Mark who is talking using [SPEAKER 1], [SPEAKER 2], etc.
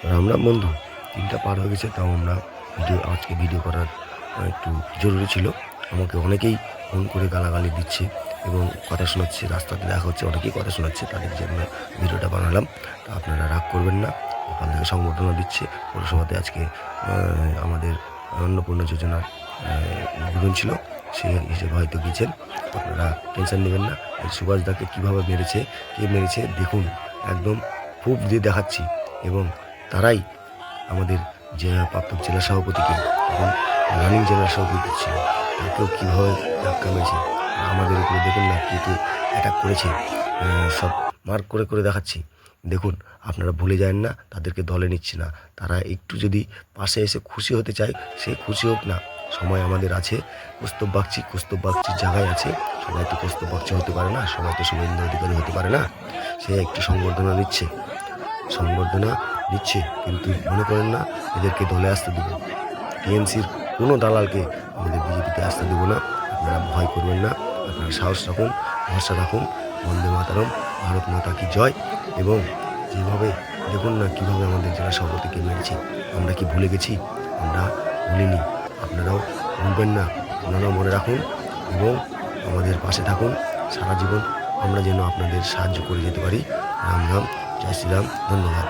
[SPEAKER 1] রাম রাম বন্ধু। ৩টা পার হয়ে গেছে, তাও আমরা আজকে ভিডিও করার একটু জরুরি ছিল। আমাকে অনেকেই ফোন করে গালাগালি দিচ্ছে এবং কথা শোনাচ্ছে, রাস্তাতে দেখা হচ্ছে অনেকেই কথা শোনাচ্ছে, তাদের জন্য ভিডিওটা বানালাম। তা আপনারা রাগ করবেন না। ওখান থেকে সংবর্ধনা দিচ্ছে পৌরসভাতে। আজকে আমাদের অন্নপূর্ণা যোজনার উদ্বোধন ছিল, সেই হিসেবে হয়তো গিয়েছেন। আপনারা টেনশন নেবেন না। এই সুভাষদাকে কীভাবে মেরেছে, কে মেরেছে দেখুন, একদম প্রুফ দিয়ে দেখাচ্ছি। এবং তারাই আমাদের যে প্রাক্তন জেলা সভাপতিকে, তখন রানিং জেলা সভাপতি ছিল, তাকেও কীভাবে ধাক্কা মেরেছে। আমাদের উপরে দেখুন না কিন্তু অ্যাটাক করেছে। সব মার্ক করে করে দেখাচ্ছি। দেখুন, আপনারা ভুলে যান না, তাদেরকে দলে নিচ্ছে না। তারা একটু যদি পাশে এসে খুশি হতে চায়, সে খুশি হোক না। সময় আমাদের আছে। কৌস্তব বাগচির জায়গায় আছে। সবাই তো কৌস্তব বাগচি হতে পারে না, সবাই তো শুভেন্দু অধিকারী হতে পারে না। সে একটু সংবর্ধনা নিচ্ছে, কিন্তু মনে করেন না এদেরকে দলে আসতে দেব। টিএমসির কোনো দালালকে আমাদের বিজেপিতে আসতে দেবো না। আপনারা ভয় করবেন না, আপনারা সাহস রাখুন, ভরসা রাখুন। বন্দে মাতরম, ভারত মাতা কি জয়। এবং যেভাবে দেখুন না কীভাবে আমাদের জেলা সভাপতিকে মেরেছে, আমরা কি ভুলে গেছি? আমরা ভুলিনি। আপনারাও ভুলবেন না, আপনারাও মনে রাখুন এবং আমাদের পাশে থাকুন। সারা জীবন আমরা যেন আপনাদের সাহায্য করে যেতে পারি। রাম রাম, জয় শ্রীরাম, ধন্যবাদ।